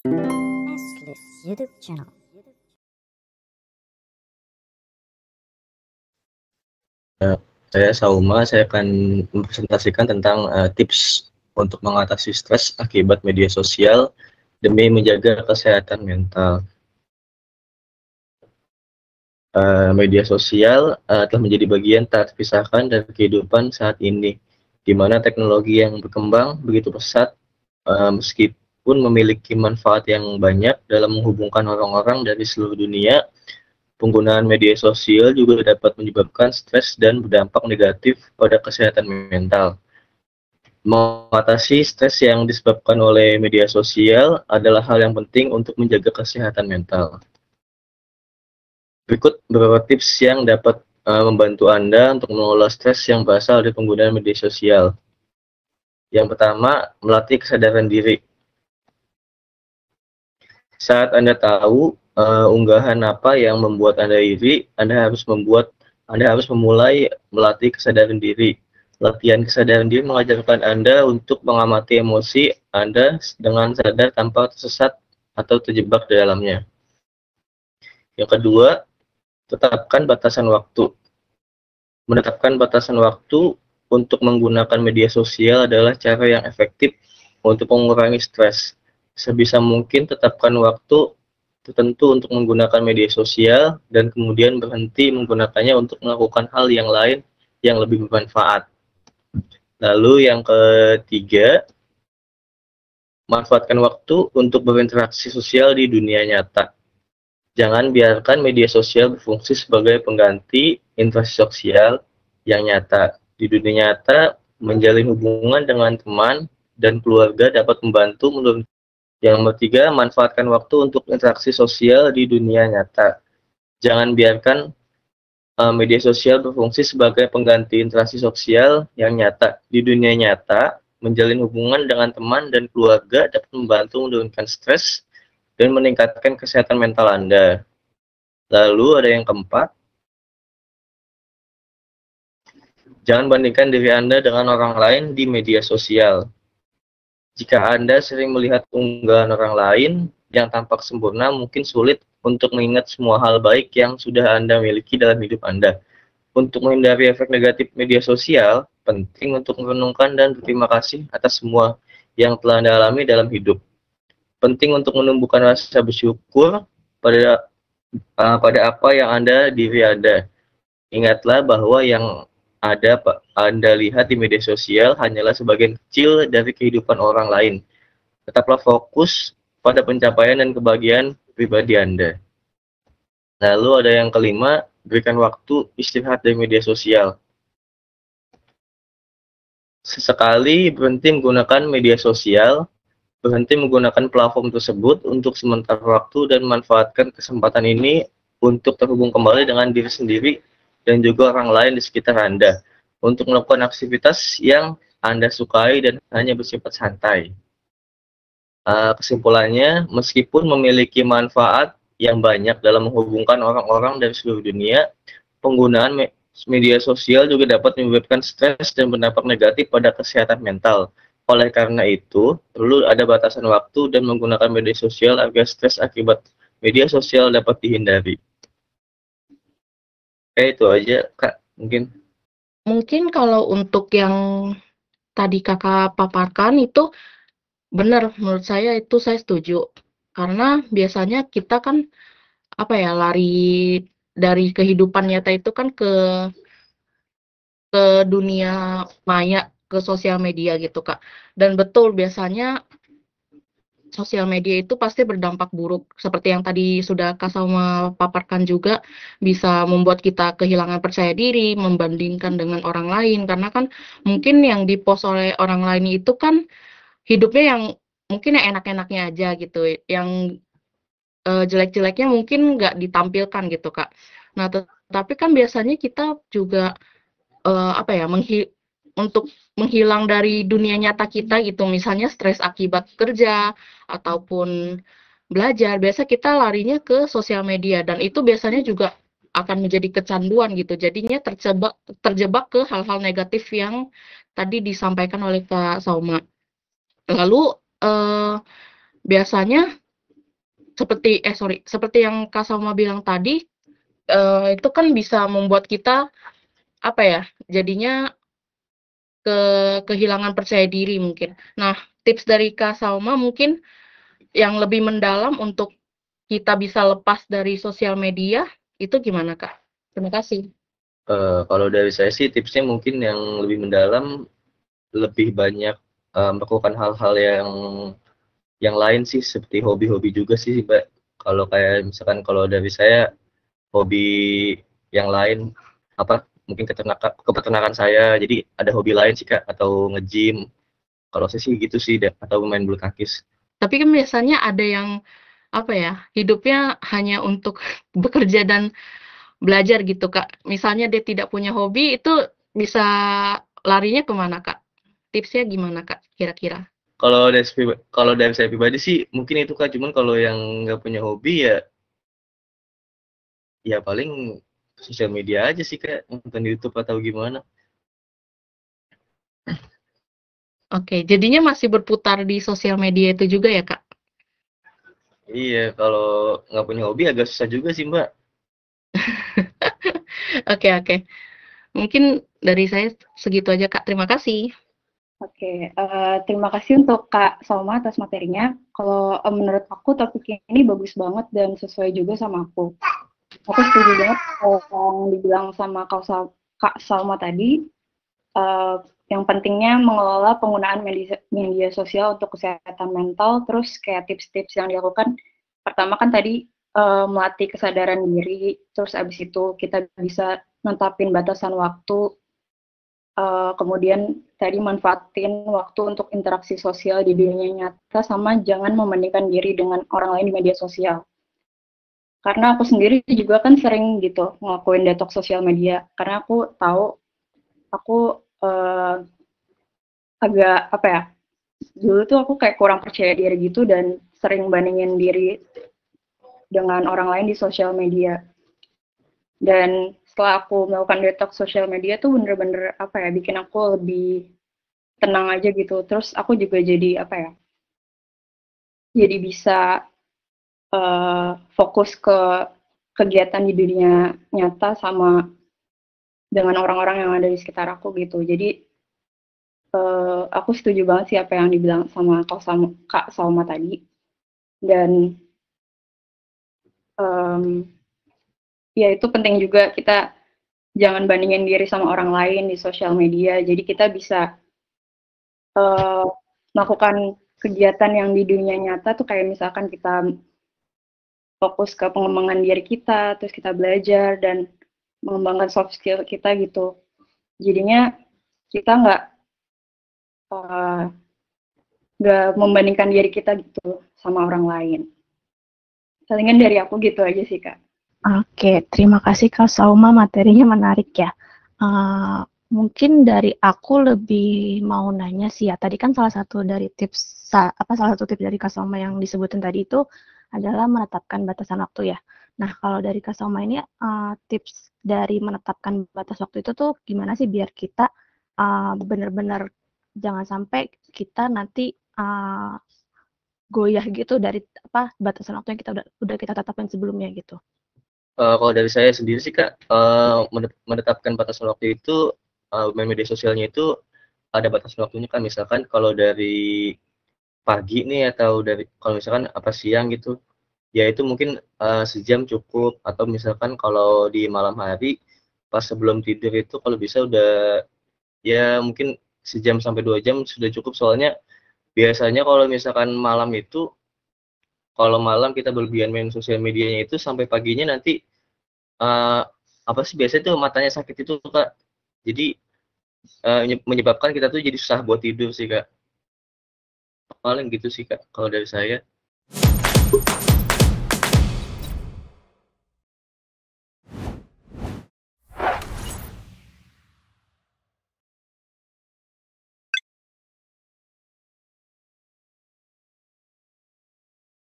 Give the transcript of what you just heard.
Nestlist YouTube channel. Saya Sauma, saya akan mempresentasikan tentang tips untuk mengatasi stres akibat media sosial demi menjaga kesehatan mental. Media sosial telah menjadi bagian tak terpisahkan dari kehidupan saat ini, di mana teknologi yang berkembang begitu pesat, meskipun memiliki manfaat yang banyak dalam menghubungkan orang-orang dari seluruh dunia. Penggunaan media sosial juga dapat menyebabkan stres dan berdampak negatif pada kesehatan mental. Mengatasi stres yang disebabkan oleh media sosial adalah hal yang penting untuk menjaga kesehatan mental. Berikut beberapa tips yang dapat membantu Anda untuk mengelola stres yang berasal dari penggunaan media sosial. Yang pertama, melatih kesadaran diri. Saat Anda tahu unggahan apa yang membuat Anda iri, Anda harus memulai melatih kesadaran diri. Latihan kesadaran diri mengajarkan Anda untuk mengamati emosi Anda dengan sadar tanpa tersesat atau terjebak di dalamnya. Yang kedua, tetapkan batasan waktu. Menetapkan batasan waktu untuk menggunakan media sosial adalah cara yang efektif untuk mengurangi stres. Sebisa mungkin tetapkan waktu tertentu untuk menggunakan media sosial dan kemudian berhenti menggunakannya untuk melakukan hal yang lain yang lebih bermanfaat. Lalu yang ketiga, manfaatkan waktu untuk berinteraksi sosial di dunia nyata. Jangan biarkan media sosial berfungsi sebagai pengganti interaksi sosial yang nyata. Di dunia nyata, menjalin hubungan dengan teman dan keluarga dapat membantu menurunkan. Yang ketiga, manfaatkan waktu untuk interaksi sosial di dunia nyata. Jangan biarkan media sosial berfungsi sebagai pengganti interaksi sosial yang nyata. Di dunia nyata, menjalin hubungan dengan teman dan keluarga dapat membantu menurunkan stres dan meningkatkan kesehatan mental Anda. Lalu ada yang keempat, jangan bandingkan diri Anda dengan orang lain di media sosial. Jika Anda sering melihat unggahan orang lain yang tampak sempurna, mungkin sulit untuk mengingat semua hal baik yang sudah Anda miliki dalam hidup Anda. Untuk menghindari efek negatif media sosial, penting untuk merenungkan dan berterima kasih atas semua yang telah Anda alami dalam hidup. Penting untuk menumbuhkan rasa bersyukur pada apa yang diri Anda. Ingatlah bahwa yang Anda lihat di media sosial hanyalah sebagian kecil dari kehidupan orang lain. Tetaplah fokus pada pencapaian dan kebahagiaan pribadi Anda. Lalu ada yang kelima, berikan waktu istirahat dari media sosial. Sesekali berhenti menggunakan media sosial, berhenti menggunakan platform tersebut untuk sementara waktu dan manfaatkan kesempatan ini untuk terhubung kembali dengan diri sendiri dan juga orang lain di sekitar Anda untuk melakukan aktivitas yang Anda sukai dan hanya bersifat santai. Kesimpulannya, meskipun memiliki manfaat yang banyak dalam menghubungkan orang-orang dari seluruh dunia, penggunaan media sosial juga dapat menyebabkan stres dan berdampak negatif pada kesehatan mental. Oleh karena itu, perlu ada batasan waktu dan menggunakan media sosial agar stres akibat media sosial dapat dihindari. Itu aja, Kak, mungkin. Mungkin kalau untuk yang tadi Kakak paparkan itu benar, menurut saya itu saya setuju. Karena biasanya kita kan lari dari kehidupan nyata itu kan ke dunia maya, ke sosial media gitu, Kak. Dan betul biasanya sosial media itu pasti berdampak buruk, seperti yang tadi sudah Kak Salma paparkan juga, bisa membuat kita kehilangan percaya diri, membandingkan dengan orang lain, karena kan mungkin yang di-post oleh orang lain itu kan hidupnya yang mungkin yang enak-enaknya aja gitu, yang jelek-jeleknya mungkin nggak ditampilkan gitu, Kak. Nah, tapi kan biasanya kita juga untuk menghilang dari dunia nyata kita gitu, misalnya stres akibat kerja ataupun belajar, biasa kita larinya ke sosial media dan itu biasanya juga akan menjadi kecanduan gitu. Jadinya terjebak ke hal-hal negatif yang tadi disampaikan oleh Kak Sauma. Lalu biasanya seperti yang Kak Salma bilang tadi, itu kan bisa membuat kita, apa ya, jadinya kehilangan percaya diri mungkin. Nah, tips dari Kak Salma mungkin yang lebih mendalam untuk kita bisa lepas dari sosial media, itu gimana, Kak? Terima kasih. Kalau dari saya sih tipsnya mungkin yang lebih mendalam, lebih banyak melakukan hal-hal yang lain sih, seperti hobi-hobi juga sih, Mbak. Kalau kayak misalkan kalau dari saya, hobi yang lain apa mungkin kepeternakan saya, jadi ada hobi lain sih Kak, atau nge-gym. Kalau saya sih gitu sih, atau main bulu tangkis. Tapi kan biasanya ada yang, apa ya, hidupnya hanya untuk bekerja dan belajar gitu, Kak. Misalnya dia tidak punya hobi, itu bisa larinya kemana, Kak? Tipsnya gimana, Kak, kira-kira? Kalau dari saya pribadi sih mungkin itu Kak, cuman kalau yang nggak punya hobi ya ya paling sosial media aja sih Kak, nonton YouTube atau gimana. Oke, jadinya masih berputar di sosial media itu juga ya, Kak? Iya, kalau nggak punya hobi agak susah juga sih Mbak. Oke, oke. Mungkin dari saya segitu aja, Kak. Terima kasih. Oke, terima kasih untuk Kak Salma atas materinya. Kalau menurut aku topik ini bagus banget dan sesuai juga sama aku. Aku setuju banget yang dibilang sama Kak Salma tadi. Yang pentingnya mengelola penggunaan media sosial untuk kesehatan mental. Terus kayak tips-tips yang dilakukan. Pertama kan tadi melatih kesadaran diri. Terus abis itu kita bisa netapin batasan waktu. Kemudian tadi manfaatin waktu untuk interaksi sosial di dunia nyata, sama jangan membandingkan diri dengan orang lain di media sosial. Karena aku sendiri juga kan sering gitu ngelakuin detox sosial media, karena aku tahu aku agak apa ya, dulu tuh aku kayak kurang percaya diri gitu dan sering bandingin diri dengan orang lain di sosial media. Dan setelah aku melakukan detox sosial media tuh bener-bener apa ya, bikin aku lebih tenang aja gitu. Terus aku juga jadi apa ya, jadi bisa fokus ke kegiatan di dunia nyata sama dengan orang-orang yang ada di sekitar aku gitu. Jadi aku setuju banget sih apa yang dibilang sama Kak Salma tadi. Dan ya itu penting juga, kita jangan bandingin diri sama orang lain di sosial media. Jadi kita bisa melakukan kegiatan yang di dunia nyata tuh, kayak misalkan kita fokus ke pengembangan diri kita, terus kita belajar dan mengembangkan soft skill kita gitu. Jadinya kita nggak membandingkan diri kita gitu sama orang lain. Palingan dari aku gitu aja sih, Kak. Oke, terima kasih Kak Sauma, materinya menarik ya. Mungkin dari aku lebih mau nanya sih ya, tadi kan salah satu tips dari Kak Sauma yang disebutin tadi itu adalah menetapkan batasan waktu ya. Nah, kalau dari Kak Sauma ini tips dari menetapkan batas waktu itu tuh gimana sih biar kita benar-benar jangan sampai kita nanti goyah gitu dari batasan waktu yang kita udah kita tetapkan sebelumnya gitu. Kalau dari saya sendiri sih Kak, menetapkan batasan waktu itu, main media sosialnya itu ada batas waktunya kan. Misalkan kalau dari pagi nih, atau kalau misalkan siang gitu, ya itu mungkin sejam cukup. Atau misalkan kalau di malam hari pas sebelum tidur itu kalau bisa udah ya mungkin sejam sampai 2 jam sudah cukup. Soalnya biasanya kalau misalkan malam itu, kalau malam kita berlebihan main sosial medianya itu sampai paginya nanti biasanya tuh matanya sakit itu Kak. Jadi menyebabkan kita tuh jadi susah buat tidur sih Kak. Paling gitu sih Kak kalau dari saya.